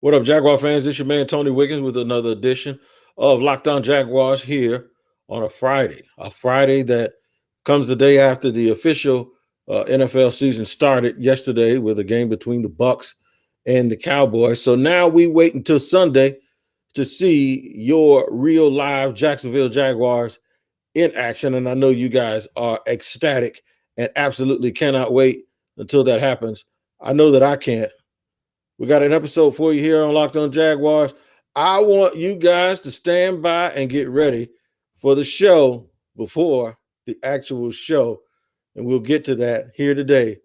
What up, Jaguar fans? This your man Tony Wiggins with another edition of Locked On Jaguars here on a Friday that comes the day after the official NFL season started yesterday with a game between the Bucks and the Cowboys. So now we wait until Sunday to see your real live Jacksonville Jaguars in action, and I know you guys are ecstatic and absolutely cannot wait until that happens. I know that I can't. We got an episode for you here on Locked On Jaguars. I want you guys to stand by and get ready for the show before the actual show. And we'll get to that here today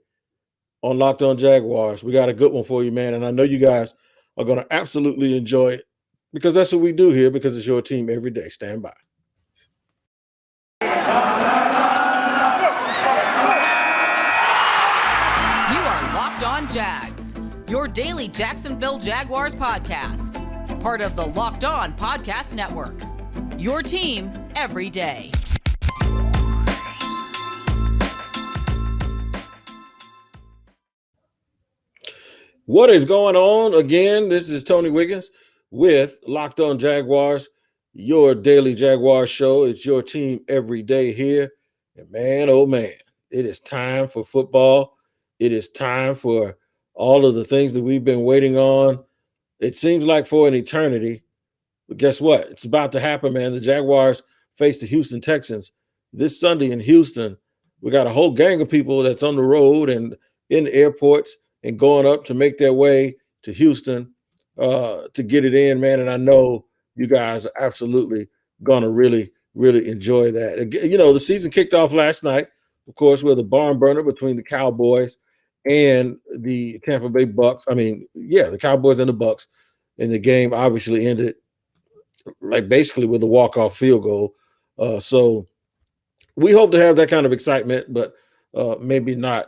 on Locked On Jaguars. We got a good one for you, man. And I know you guys are going to absolutely enjoy it because that's what we do here, because it's your team every day. Stand by. You are Locked On Jags, your daily Jacksonville Jaguars podcast. Part of the Locked On Podcast Network. Your team every day. What is going on? Again, this is Tony Wiggins with Locked On Jaguars, your daily Jaguars show. It's your team every day here. And man, oh man, it is time for football. It is time for all of the things that we've been waiting on. It seems like for an eternity. But guess what? It's about to happen, man. The Jaguars face the Houston Texans this Sunday in Houston. We got a whole gang of people that's on the road and in the airports and going up to make their way to Houston to get it in, man. And I know you guys are absolutely going to really, really enjoy that. You know, the season kicked off last night, of course, with a barn burner between the Cowboys and the Tampa Bay Bucks. The Cowboys and the Bucks. And the game obviously ended like basically with a walk-off field goal. So we hope to have that kind of excitement, but maybe not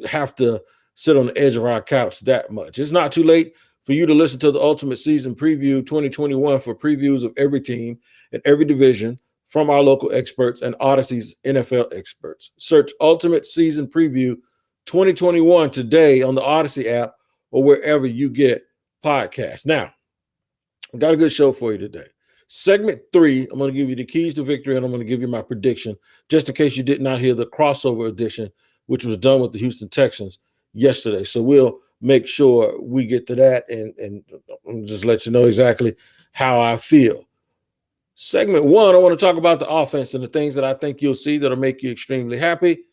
have to sit on the edge of our couch that much. It's not too late for you to listen to the Ultimate Season Preview 2021 for previews of every team and every division from our local experts and Odyssey's NFL experts. Search Ultimate Season Preview 2021 today on the Odyssey app or wherever you get podcasts. Now, I got a good show for you today. Segment 3, I'm going to give you the keys to victory, and I'm going to give you my prediction, just in case you did not hear the crossover edition, which was done with the Houston Texans yesterday. So we'll make sure we get to that and just let you know exactly how I feel. Segment 1, I want to talk about the offense and the things that I think you'll see that'll make you extremely happy,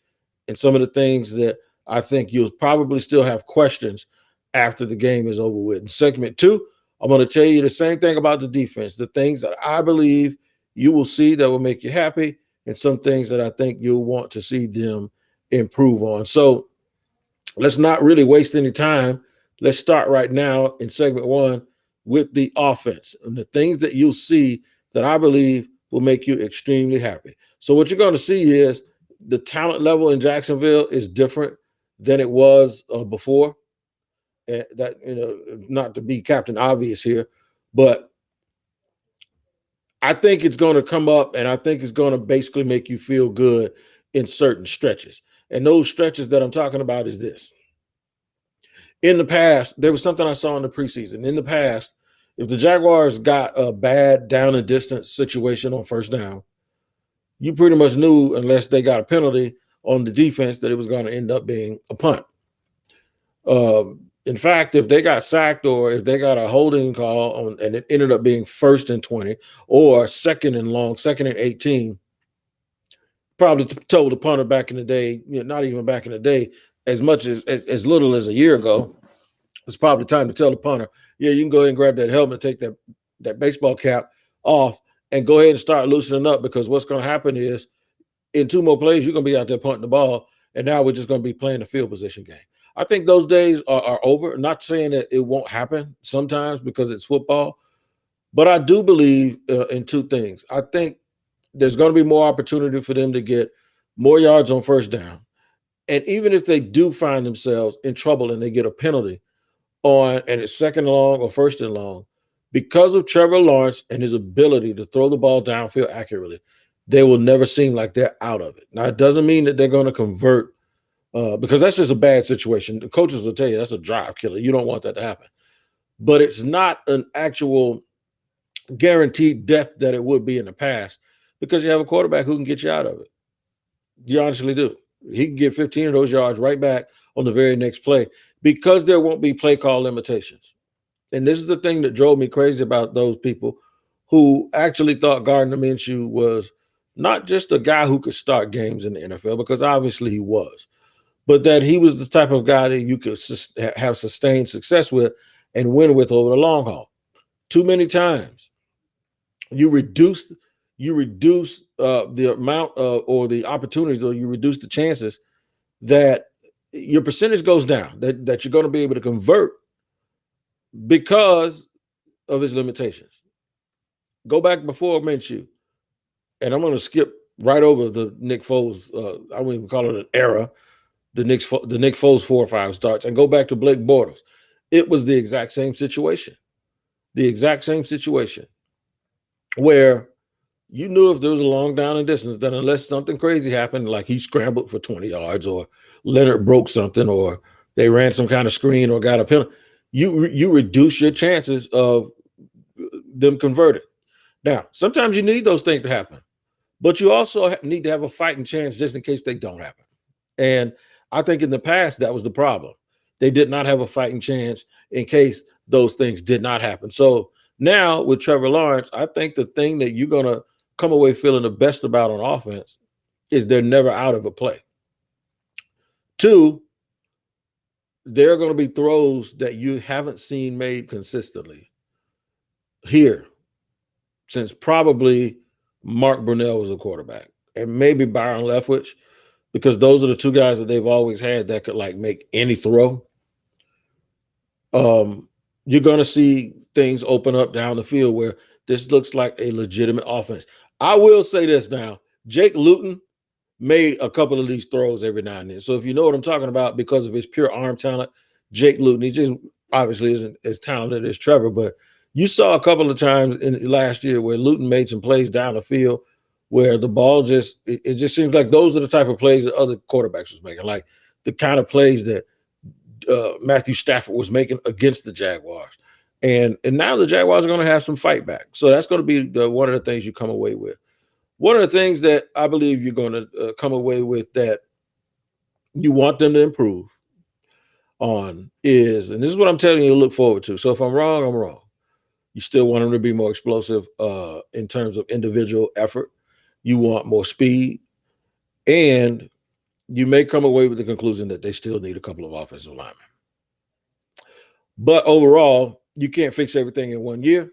and some of the things that I think you'll probably still have questions after the game is over with. In segment 2, I'm going to tell you the same thing about the defense, the things that I believe you will see that will make you happy, and some things that I think you'll want to see them improve on. So let's not really waste any time. Let's start right now in segment 1 with the offense and the things that you'll see that I believe will make you extremely happy. So what you're going to see is the talent level in Jacksonville is different than it was before. That, you know, not to be Captain Obvious here, but I think it's going to come up, and I think it's going to basically make you feel good in certain stretches. And those stretches that I'm talking about is this. In the past, there was something I saw in the preseason. In the past, if the Jaguars got a bad down and distance situation on first down, you pretty much knew, unless they got a penalty on the defense, that it was going to end up being a punt. In fact, if they got sacked or if they got a holding call on and it ended up being 1st and 20 or 2nd and long, 2nd and 18, probably told the punter back in the day, not even back in the day, as much as little as a year ago, it's probably time to tell the punter, yeah, you can go ahead and grab that helmet, take that baseball cap off, and go ahead and start loosening up, because what's going to happen is in 2 more plays, you're going to be out there punting the ball, and now we're just going to be playing a field position game. I think those days are over. Not saying that it won't happen sometimes because it's football, but I do believe in 2 things. I think there's going to be more opportunity for them to get more yards on first down. And even if they do find themselves in trouble and they get a penalty and it's 2nd and long or 1st and long, because of Trevor Lawrence and his ability to throw the ball downfield accurately, they will never seem like they're out of it. Now, it doesn't mean that they're going to convert, because that's just a bad situation. The coaches will tell you that's a drive killer. You don't want that to happen. but it's not an actual guaranteed death that it would be in the past because you have a quarterback who can get you out of it. You honestly do. He can get 15 of those yards right back on the very next play because there won't be play call limitations. And this is the thing that drove me crazy about those people who actually thought Gardner Minshew was not just a guy who could start games in the NFL, because obviously he was, but that he was the type of guy that you could have sustained success with and win with over the long haul. Too many times you reduce the amount of, or the opportunities, or you reduce the chances that your percentage goes down, that you're going to be able to convert because of his limitations. Go back before Minshew, and I'm going to skip right over the Nick Foles. I wouldn't even call it an era. The Nick Foles 4 or 5 starts, and go back to Blake Bortles. It was the exact same situation. Where you knew if there was a long down and distance, that unless something crazy happened, like he scrambled for 20 yards or Leonard broke something or they ran some kind of screen or got a penalty, you reduce your chances of them converting. Now, sometimes you need those things to happen, but you also need to have a fighting chance just in case they don't happen. And I think in the past, that was the problem. They did not have a fighting chance in case those things did not happen. So now with Trevor Lawrence, I think the thing that you're going to come away feeling the best about on offense is they're never out of a play. 2, there are going to be throws that you haven't seen made consistently here since probably Mark Brunell was a quarterback, and maybe Byron Leftwich, because those are the 2 guys that they've always had that could like make any throw. You're going to see things open up down the field where this looks like a legitimate offense. I will say this now, Jake Luton made a couple of these throws every now and then. So if you know what I'm talking about, because of his pure arm talent, Jake Luton, he just obviously isn't as talented as Trevor, but you saw a couple of times in last year where Luton made some plays down the field where the ball it just seems like those are the type of plays that other quarterbacks was making, like the kind of plays that Matthew Stafford was making against the Jaguars. And now the Jaguars are going to have some fight back. So that's going to be one of the things you come away with. One of the things that I believe you're going to come away with that you want them to improve on is, and this is what I'm telling you to look forward to. So if I'm wrong, I'm wrong. You still want them to be more explosive in terms of individual effort. You want more speed. And you may come away with the conclusion that they still need a couple of offensive linemen. But overall, you can't fix everything in 1 year.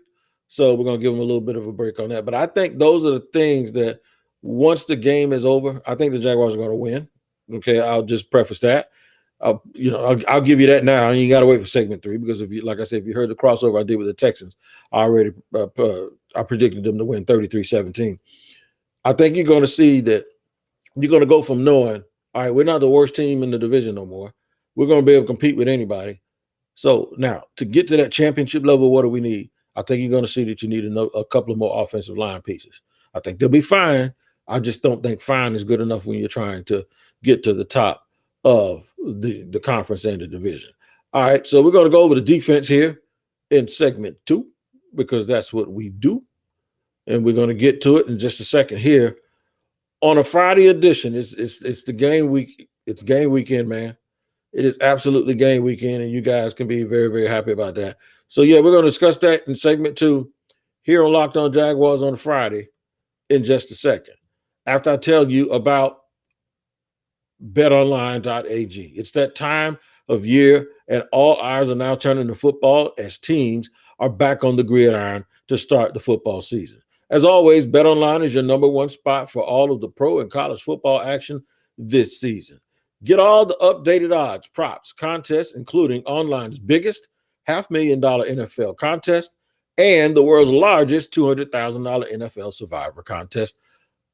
So we're going to give them a little bit of a break on that. But I think those are the things that once the game is over, I think the Jaguars are going to win. Okay, I'll just preface that. I'll give you that now. And you got to wait for segment 3 because if you, like I said, if you heard the crossover I did with the Texans, I already I predicted them to win 33-17. I think you're going to see that you're going to go from knowing, all right, we're not the worst team in the division no more. We're going to be able to compete with anybody. So now to get to that championship level, what do we need? I think you're going to see that you need a couple of more offensive line pieces. I think they'll be fine. I just don't think fine is good enough when you're trying to get to the top of the conference and the division. All right, so we're going to go over the defense here in segment 2 because that's what we do. And we're going to get to it in just a second here. On a Friday edition, it's the game week. It's game weekend, man. It is absolutely game weekend, and you guys can be very, very happy about that. So, yeah, we're going to discuss that in segment 2 here on Locked On Jaguars on Friday in just a second. After I tell you about betonline.ag. It's that time of year, and all eyes are now turning to football as teams are back on the gridiron to start the football season. As always, BetOnline is your number one spot for all of the pro and college football action this season. Get all the updated odds, props, contests, including online's biggest $500,000 NFL contest and the world's largest $200,000 NFL Survivor contest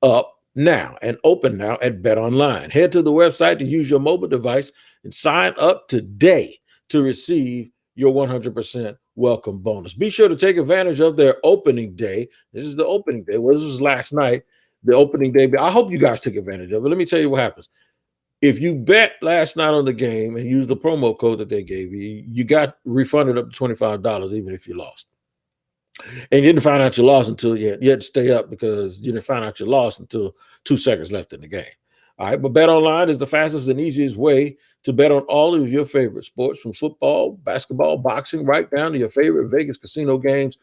up now and open now at BetOnline. Head to the website to use your mobile device and sign up today to receive your 100% welcome bonus. Be sure to take advantage of their opening day. This is the opening day. Well, this was last night, the opening day. I hope you guys took advantage of it. Let me tell you what happens. If you bet last night on the game and used the promo code that they gave you, you got refunded up to $25, even if you lost. And you didn't find out you lost until you had to stay up because you didn't find out you lost until 2 seconds left in the game. All right, but Bet Online is the fastest and easiest way to bet on all of your favorite sports, from football, basketball, boxing, right down to your favorite Vegas casino games.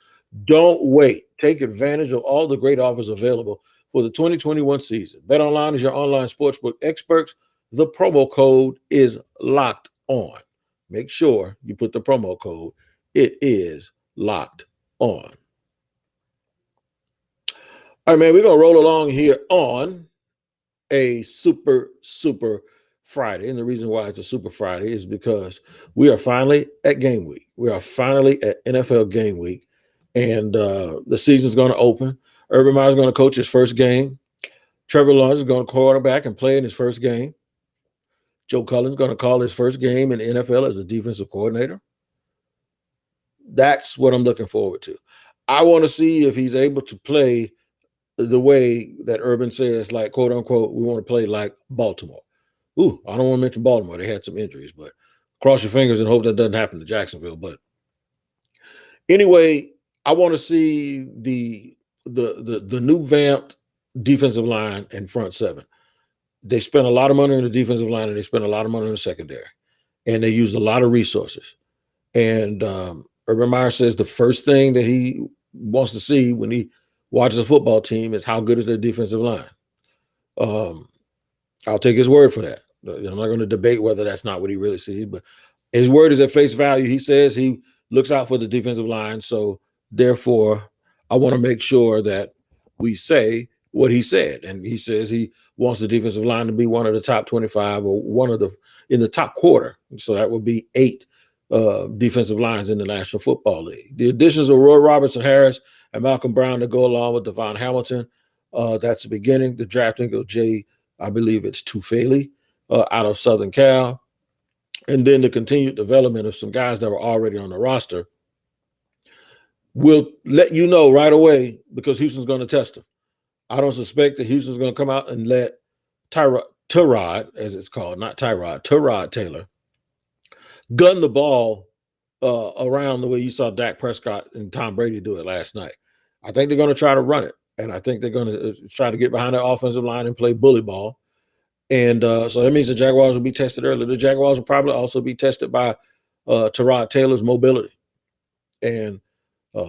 Don't wait. Take advantage of all the great offers available for the 2021 season. Bet Online is your online sportsbook experts. The promo code is locked on. Make sure you put the promo code. It is locked on. All right, man, we're going to roll along here on a super Friday. And the reason why it's a super Friday is because we are finally at game week. We are finally at NFL game week. And the season's going to open. Urban Meyer is going to coach his first game. Trevor Lawrence is going to quarterback and play in his first game. Joe Cullen's going to call his first game in the NFL as a defensive coordinator. That's what I'm looking forward to. I want to see if he's able to play the way that Urban says, like, quote unquote, we want to play like Baltimore. Ooh, I don't want to mention Baltimore. They had some injuries, but cross your fingers and hope that doesn't happen to Jacksonville. But anyway, I want to see the new vamped defensive line and front seven. They spent a lot of money on the defensive line and they spent a lot of money on the secondary. And they used a lot of resources. And Urban Meyer says the first thing that he wants to see when he watches a football team is how good is their defensive line. I'll take his word for that. I'm not going to debate whether that's not what he really sees, but his word is at face value. He says he looks out for the defensive line. So therefore, I want to make sure that we say what he said. And he says he wants the defensive line to be one of the top 25 or in the top quarter. So that would be 8 defensive lines in the National Football League. The additions of Roy Robertson-Harris and Malcolm Brown to go along with Devon Hamilton. That's the beginning. The drafting of I believe it's Tufele out of Southern Cal. And then the continued development of some guys that were already on the roster. We'll let you know right away because Houston's going to test them. I don't suspect that Houston's going to come out and let Tyrod, as it's called, not Tyrod, Tyrod Taylor, gun the ball around the way you saw Dak Prescott and Tom Brady do it last night. I think they're going to try to run it, and I think they're going to try to get behind their offensive line and play bully ball. And so that means the Jaguars will be tested early. The Jaguars will probably also be tested by Tyrod Taylor's mobility and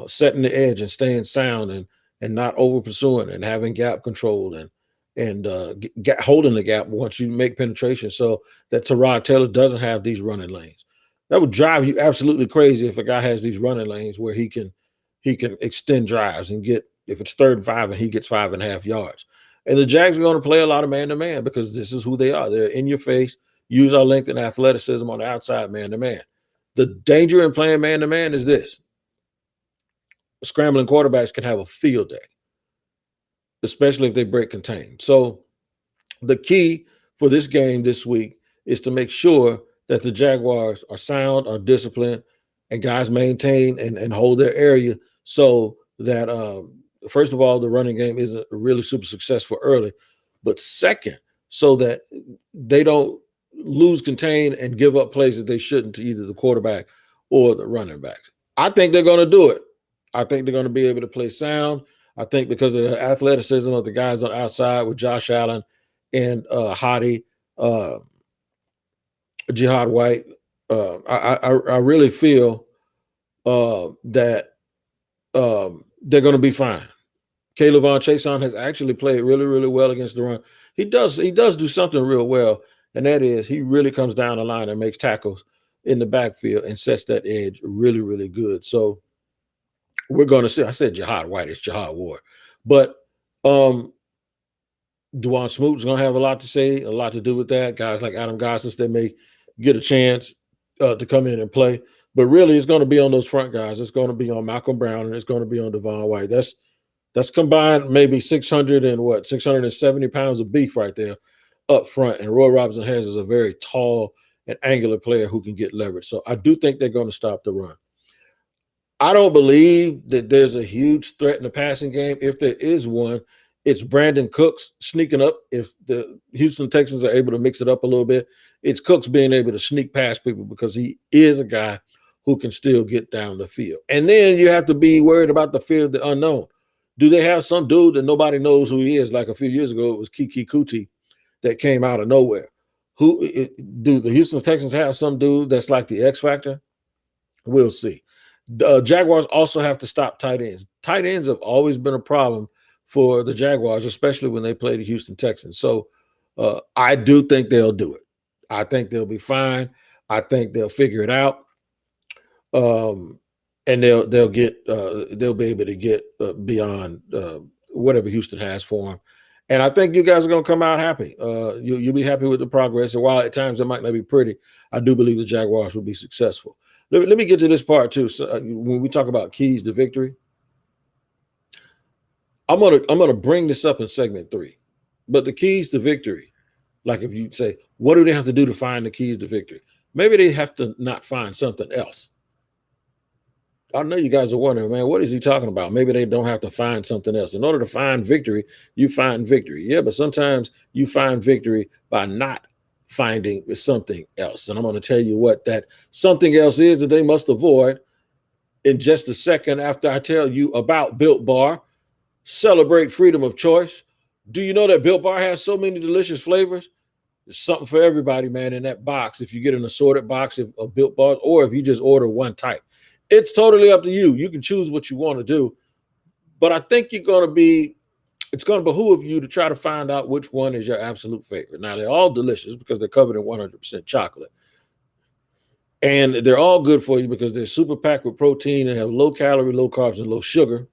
setting the edge and staying sound and not over pursuing and having gap control and holding the gap once you make penetration so that Tyrod Taylor doesn't have these running lanes. That would drive you absolutely crazy if a guy has these running lanes where he can extend drives and get, if it's 3rd and 5 and he gets 5.5 yards. And the Jags are going to play a lot of man-to-man because this is who they are. They're in your face, use our length and athleticism on the outside man-to-man. The danger in playing man-to-man is this. Scrambling quarterbacks can have a field day, especially if they break contain. So the key for this game this week is to make sure that the Jaguars are sound, are disciplined, and guys maintain and hold their area so that, first of all, the running game isn't really super successful early, but second, so that they don't lose contain and give up plays that they shouldn't to either the quarterback or the running backs. I think they're going to do it. I think they're going to be able to play sound. I think because of the athleticism of the guys on the outside with Josh Allen and Hottie, Jihad White, I really feel that they're going to be fine. Kayvon Chason has actually played really, really well against the run. He does do something real well, and that is he really comes down the line and makes tackles in the backfield and sets that edge really, really good. So we're going to see. I said Jihad White. It's Jihad Ward. But Dwan Smoot's going to have a lot to say, a lot to do with that. Guys like Adam Gossis that may get a chance to come in and play. But really, it's going to be on those front guys. It's going to be on Malcolm Brown, and it's going to be on Devon White. That's combined maybe 670 pounds of beef right there up front. And Roy Robertson-Harris is a very tall and angular player who can get leverage. So I do think they're going to stop the run. I don't believe that there's a huge threat in the passing game. If there is one, It's Brandon Cooks sneaking up. If the Houston Texans are able to mix it up a little bit, it's Cooks being able to sneak past people because he is a guy who can still get down the field. And then you have to be worried about the fear of the unknown. Do they have some dude that nobody knows who he is? Like a few years ago, it was Kiki Kuti that came out of nowhere. Do the Houston Texans have some dude that's like the X factor? We'll see. Jaguars also have to stop tight ends. Tight ends have always been a problem for the Jaguars, especially when they play the Houston Texans. So I do think they'll do it. I think they'll be fine. I think they'll figure it out. And they'll be able to get beyond whatever Houston has for them. And I think you guys are going to come out happy. You'll be happy with the progress. And while at times it might not be pretty, I do believe the Jaguars will be successful. Let me get to this part too. So, when we talk about keys to victory, I'm gonna bring this up in segment 3. But the keys to victory, like if you say, what do they have to do to find the keys to victory? Maybe they have to not find something else. I know you guys are wondering, man, what is he talking about? Maybe they don't have to find something else. In order to find victory, you find victory. Yeah, but sometimes you find victory by not finding something else. And I'm going to tell you what that something else is that they must avoid in just a second after I tell you about Built Bar. Celebrate freedom of choice. Do you know that Built Bar has so many delicious flavors? There's something for everybody, man, in that box. If you get an assorted box of Built Bars, or if you just order one type. It's totally up to you. You can choose what you want to do. But I think it's going to behoove you to try to find out which one is your absolute favorite. Now, they're all delicious because they're covered in 100% chocolate. And they're all good for you because they're super packed with protein and have low calorie, low carbs, and low sugar.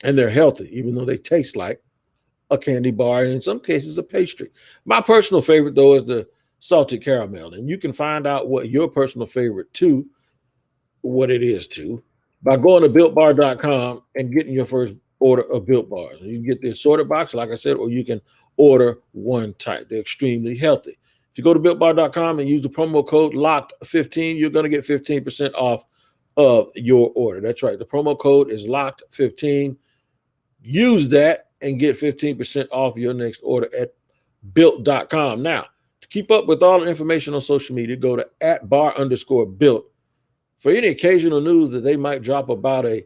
And they're healthy, even though they taste like a candy bar and in some cases a pastry. My personal favorite, though, is the salted caramel. And you can find out what your personal favorite what it is by going to BuiltBar.com and getting your first order of Built Bars. You can get the assorted box, like I said, or you can order one type. They're extremely healthy. If you go to BuiltBar.com and use the promo code LOCKED15, you're going to get 15% off of your order. That's right. The promo code is LOCKED15. Use that and get 15% off your next order at Built.com. Now, to keep up with all the information on social media, go to @bar_built. For any occasional news that they might drop about a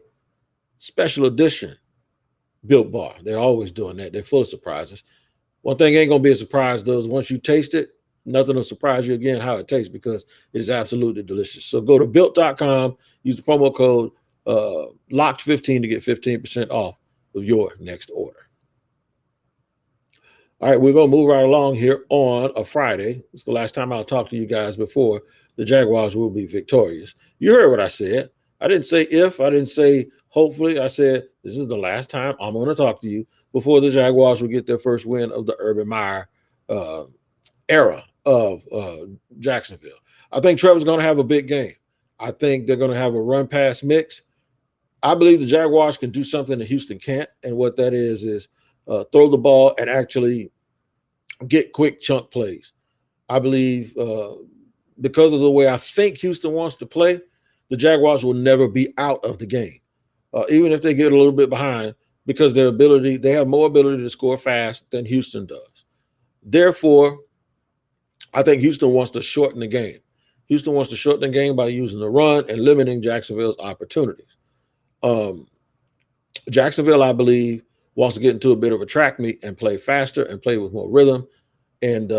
special edition Built Bar. They're always doing that. They're full of surprises. One thing ain't going to be a surprise, though, is once you taste it, nothing will surprise you again how it tastes because it is absolutely delicious. So go to Built.com, use the promo code LOCKED15 to get 15% off of your next order. All right, we're going to move right along here on a Friday. It's the last time I'll talk to you guys before the Jaguars will be victorious. You heard what I said. I didn't say if. I didn't say hopefully. I said this is the last time I'm going to talk to you before the Jaguars will get their first win of the Urban Meyer era of Jacksonville. I think Trevor's going to have a big game. I think they're going to have a run-pass mix. I believe the Jaguars can do something that Houston can't, and what that is throw the ball and actually get quick chunk plays. I believe because of the way I think Houston wants to play, the Jaguars will never be out of the game, even if they get a little bit behind, because they have more ability to score fast than Houston does. Therefore, I think Houston wants to shorten the game. Houston wants to shorten the game by using the run and limiting Jacksonville's opportunities. Jacksonville, I believe, wants to get into a bit of a track meet and play faster and play with more rhythm. And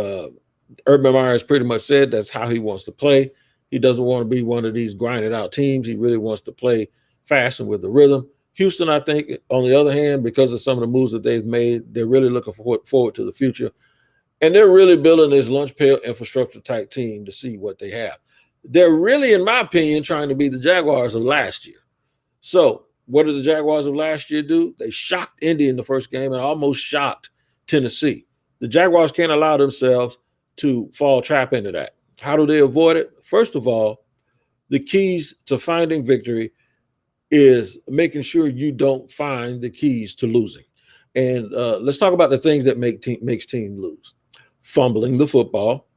Urban Meyer has pretty much said that's how he wants to play. He doesn't want to be one of these grinded out teams. He really wants to play fast and with the rhythm. Houston, I think, on the other hand, because of some of the moves that they've made, they're really looking forward to the future. And they're really building this lunch pail infrastructure type team to see what they have. They're really, in my opinion, trying to be the Jaguars of last year. So what did the Jaguars of last year do? They shocked Indy in the first game and almost shocked Tennessee. The Jaguars can't allow themselves to fall trap into that. How do they avoid it? First of all, the keys to finding victory is making sure you don't find the keys to losing. And let's talk about the things that makes teams lose. Fumbling the football,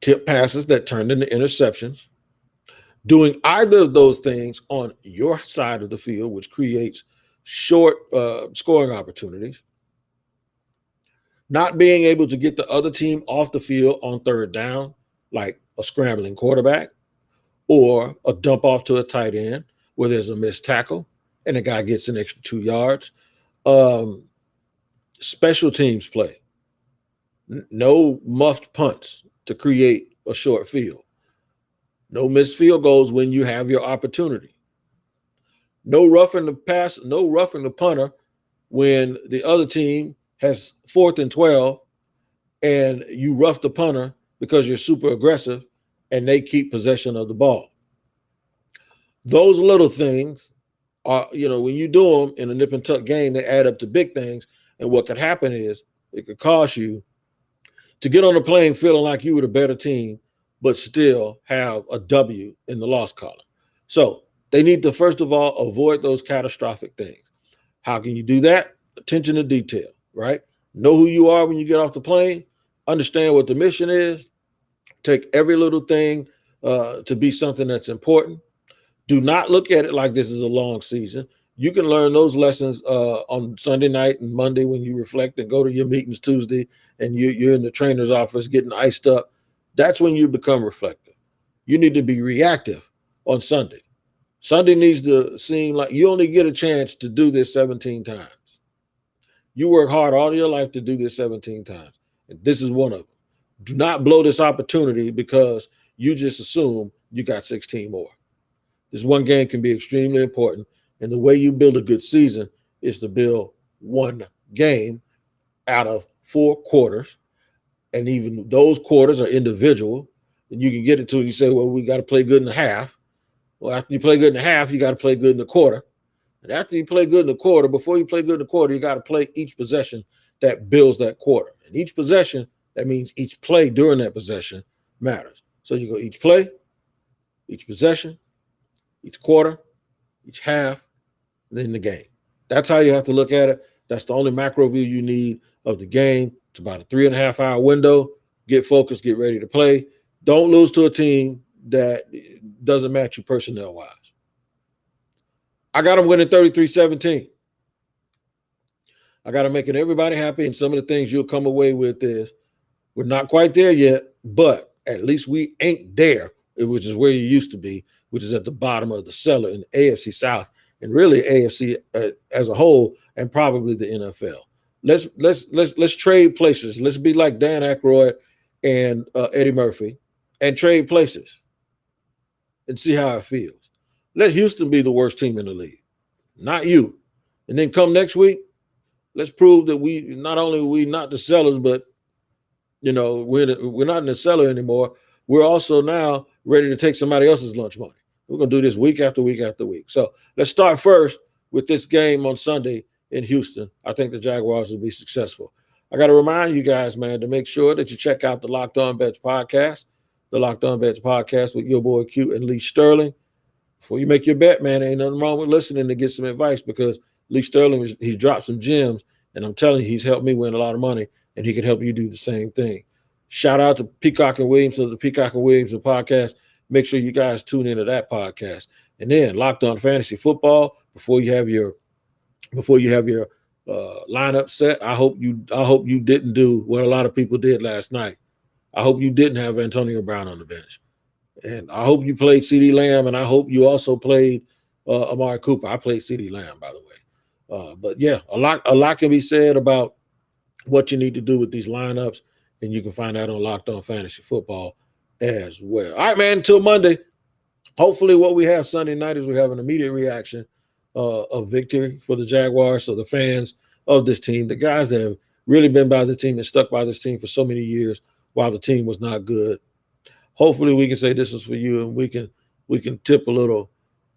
tip passes that turned into interceptions, doing either of those things on your side of the field, which creates short scoring opportunities, not being able to get the other team off the field on third down, like a scrambling quarterback, or a dump off to a tight end where there's a missed tackle and the guy gets an extra 2 yards. Special teams play. No muffed punts to create a short field. No missed field goals when you have your opportunity. No roughing the pass, no roughing the punter when the other team has 4th and 12 and you rough the punter because you're super aggressive and they keep possession of the ball. Those little things are, when you do them in a nip and tuck game, they add up to big things. And what could happen is it could cause you to get on the plane feeling like you were the better team, but still have a W in the loss column. So they need to, first of all, avoid those catastrophic things. How can you do that? Attention to detail, right? Know who you are when you get off the plane. Understand what the mission is. Take every little thing to be something that's important. Do not look at it like this is a long season. You can learn those lessons on Sunday night and Monday when you reflect and go to your meetings Tuesday and you're in the trainer's office getting iced up. That's when you become reflective. You need to be reactive on Sunday. Sunday needs to seem like you only get a chance to do this 17 times. You work hard all your life to do this 17 times, and this is one of them. Do not blow this opportunity because you just assume you got 16 more. This one game can be extremely important, and the way you build a good season is to build one game out of 4 quarters, and even those quarters are individual, and you can get it to it. You say, well, we got to play good in the half. Well, after you play good in the half, you got to play good in the quarter. And after you play good in the quarter, before you play good in the quarter, you got to play each possession that builds that quarter. And each possession, that means each play during that possession matters. So you go each play, each possession, each quarter, each half, then the game. That's how you have to look at it. That's the only macro view you need of the game. It's about a 3.5 hour window. Get focused, get ready to play. Don't lose to a team that doesn't match you personnel-wise. I got them winning 33-17. I got them making everybody happy, and some of the things you'll come away with is we're not quite there yet, but at least we ain't there, which is where you used to be, which is at the bottom of the cellar in the AFC South and really AFC as a whole, and probably the NFL. Let's trade places. Let's be like Dan Aykroyd and Eddie Murphy and trade places and see how it feels. Let Houston be the worst team in the league, not you. And then come next week, let's prove that we not only are we not the sellers, but we're not in the cellar anymore. We're also now ready to take somebody else's lunch money. We're going to do this week after week after week. So let's start first with this game on Sunday in Houston. I think the Jaguars will be successful. I got to remind you guys, man, to make sure that you check out the Locked On Bets podcast, the Locked On Bets podcast with your boy Q and Lee Sterling. Before you make your bet, man, ain't nothing wrong with listening to get some advice, because Lee Sterling, he's dropped some gems, and I'm telling you, he's helped me win a lot of money, and he can help you do the same thing. Shout out to Peacock and Williams of the Peacock and Williams podcast. Make sure you guys tune into that podcast. And then Locked On Fantasy Football, before you have your lineup set. I hope you didn't do what a lot of people did last night. I hope you didn't have Antonio Brown on the bench. And I hope you played CeeDee Lamb, and I hope you also played Amari Cooper. I played CeeDee Lamb, by the way. But yeah, a lot can be said about what you need to do with these lineups, and you can find out on Locked On Fantasy Football as well. All right, man, until Monday. Hopefully what we have Sunday night is we have an immediate reaction of victory for the Jaguars. So the fans of this team, the guys that have really been by the team and stuck by this team for so many years while the team was not good, hopefully we can say this is for you, and we can tip a little.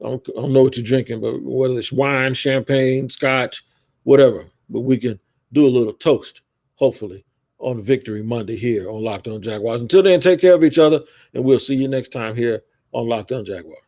I don't know what you're drinking, but whether it's wine, champagne, scotch, whatever, but we can do a little toast, hopefully, on Victory Monday here on Locked On Jaguars. Until then, take care of each other, and we'll see you next time here on Locked On Jaguars.